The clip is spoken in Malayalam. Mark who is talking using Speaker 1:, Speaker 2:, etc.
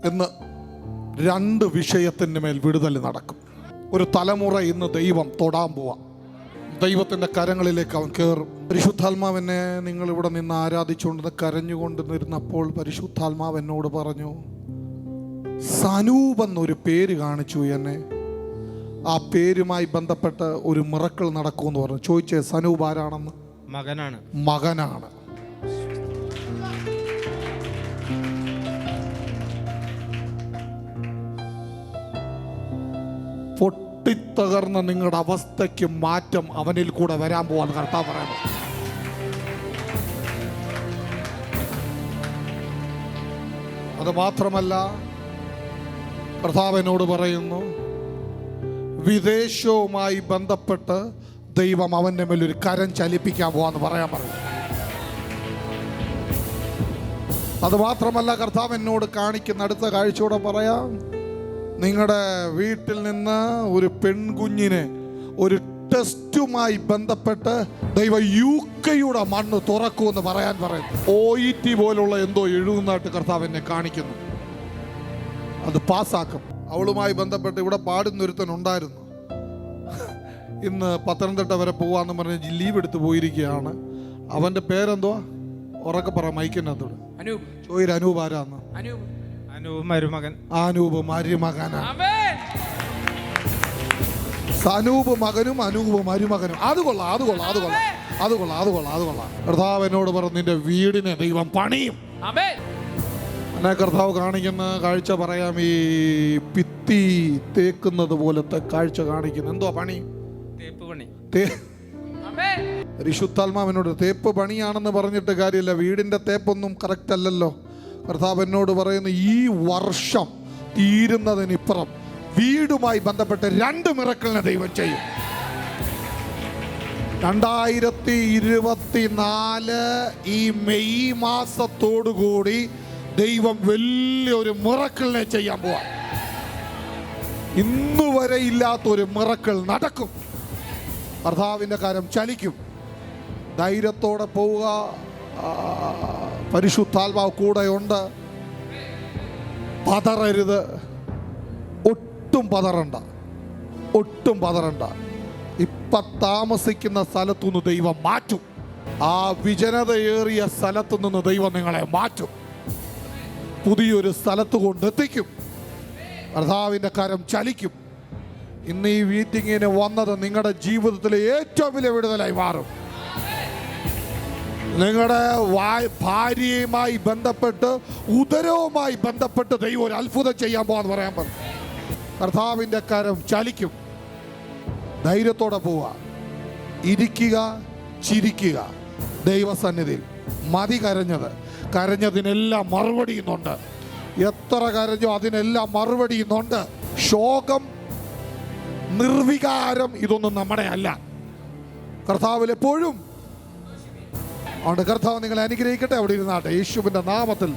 Speaker 1: എന്ന് 2 വിഷയത്തിൻ്റെ മേൽ വിടുതൽ നടക്കും. ഒരു തലമുറ ഇന്ന് ദൈവം തൊടാൻ പോവാം. ദൈവത്തിൻ്റെ കരങ്ങളിലേക്ക് അവൻ കയറും. പരിശുദ്ധാത്മാവിനെ നിങ്ങളിവിടെ നിന്ന് ആരാധിച്ചുകൊണ്ട് കരഞ്ഞുകൊണ്ട് നിന്നപ്പോൾ പരിശുദ്ധാത്മാവ് എന്നോട് പറഞ്ഞു, സനൂപ് എന്നൊരു പേര് കാണിച്ചു എന്നെ. ആ പേരുമായി ബന്ധപ്പെട്ട് ഒരു മിറക്കിൾ നടക്കുമെന്ന് പറഞ്ഞു. ചോദിച്ചേ, സനൂപ് ആരാണെന്ന്? മകനാണ്. പൊട്ടിത്തകർന്ന നിങ്ങളുടെ അവസ്ഥയ്ക്ക് മാറ്റം അവനിൽ കൂടെ വരാൻ പോവാന്ന് കർത്താവ് പറയുന്നു. അത് മാത്രമല്ല, കർത്താവ് എന്നോട് പറയുന്നു, വിദേശവുമായി ബന്ധപ്പെട്ട് ദൈവം അവൻ്റെ മേൽ ഒരു കരം ചലിപ്പിക്കാൻ പോവാന്ന് പറയാൻ പറഞ്ഞു. അത് മാത്രമല്ല, കർത്താവ് എന്നോട് കാണിക്കുന്ന അടുത്ത കാഴ്ചയോടെ പറയാം, നിങ്ങളുടെ വീട്ടിൽ നിന്ന് ഒരു പെൺകുഞ്ഞിനെ ഒരു ടെസ്റ്റുമായി ബന്ധപ്പെട്ട് ദൈവം UK മണ്ണ് തുറക്കുമെന്ന് പറയാൻ പറയുന്നു. OET പോലുള്ള എന്തോ എഴുതുന്നതായിട്ട് കർത്താവ് എന്നെ കാണിക്കുന്നു. അത് പാസ്സാക്കും. അവളുമായി ബന്ധപ്പെട്ട് ഇവിടെ പാടുന്നൊരുത്തനുണ്ടായിരുന്നു. ഇന്ന് പത്തനംതിട്ട വരെ പോവാന്ന് പറഞ്ഞ് ലീവ് എടുത്ത് പോയിരിക്കുകയാണ്. അവൻ്റെ പേരെന്തുവാ? ഉറക്കെ പറ മൈക്കിനകത്തോട്. ചോദിര അനൂപ് ആരാന്ന്? അനൂപ് മരുമകനാ. സനൂപ് മകനും അനൂപ് മരുമകനും. അത് കൊള്ളാം. കർത്താവ് എന്നോട് പറഞ്ഞു, നിന്റെ വീടിനെ ദൈവം പണിയും. എന്നെ കർത്താവ് കാണിക്കുന്ന കാഴ്ച പറയാം. ഈ ഭിത്തി തേക്കുന്നത് പോലത്തെ കാഴ്ച കാണിക്കുന്നു. എന്തോ പണി? പരിശുദ്ധാത്മാവിനോട് തേപ്പ് പണിയാണെന്ന് പറഞ്ഞിട്ട് കാര്യമില്ല. വീടിന്റെ തേപ്പൊന്നും കറക്റ്റ് അല്ലല്ലോ. കർത്താവ് എന്നോട് പറയുന്നു, ഈ വർഷം തീരുന്നതിനിപ്പുറം വീടുമായി ബന്ധപ്പെട്ട് 2 മിറക്കിളിനെ ദൈവം ചെയ്യും. 2024 ഈ മെയ് മാസത്തോടുകൂടി ദൈവം വലിയൊരു മിറക്കിളിനെ ചെയ്യാൻ പോവാ. ഇന്നുവരെ ഇല്ലാത്തൊരു മിറക്കിൾ നടക്കും. കർത്താവിൻ്റെ കരം ചലിക്കും. ധൈര്യത്തോടെ പോവുക. പരിശുദ്ധാത്മാവ് കൂടെയുണ്ട്. പതറരുത്. ഒട്ടും പതറണ്ട. ഇപ്പം താമസിക്കുന്ന സ്ഥലത്തുനിന്ന് ദൈവം മാറ്റും. ആ വിജനതയേറിയ സ്ഥലത്തു നിന്ന് ദൈവം നിങ്ങളെ മാറ്റും. പുതിയൊരു സ്ഥലത്ത് കൊണ്ടെത്തിക്കും. കർത്താവിൻ്റെ കരം ചലിക്കും. ഇന്ന് ഈ മീറ്റിങ്ങിന് വന്നത് നിങ്ങളുടെ ജീവിതത്തിലെ ഏറ്റവും വലിയ വിടുതലായി മാറും. നിങ്ങളുടെ ഭാര്യയുമായി ബന്ധപ്പെട്ട്, ഉദരവുമായി ബന്ധപ്പെട്ട് ദൈവം ഒരു അത്ഭുതം ചെയ്യാൻ പോകാന്ന് പറയാൻ പറഞ്ഞു. കർത്താവിൻ്റെ കരം ചലിക്കും. ധൈര്യത്തോടെ പോവുക. ഇരിക്കുക, ചിരിക്കുക. ദൈവസന്നിധിയിൽ മതി കരഞ്ഞതിനെല്ലാം മറുപടി ഇന്നുണ്ട്. എത്ര കരഞ്ഞോ അതിനെല്ലാം മറുപടി ഇന്നുണ്ട്. ശോകം, നിർവികാരം ഇതൊന്നും നമ്മുടെ അല്ല. കർത്താവിൽ എപ്പോഴും. അതുകൊണ്ട് കർത്താവ് നിങ്ങളെ അനുഗ്രഹിക്കട്ടെ. അവിടെ ഇരുന്നാട്ടെ. യേശുവിൻ്റെ നാമത്തിൽ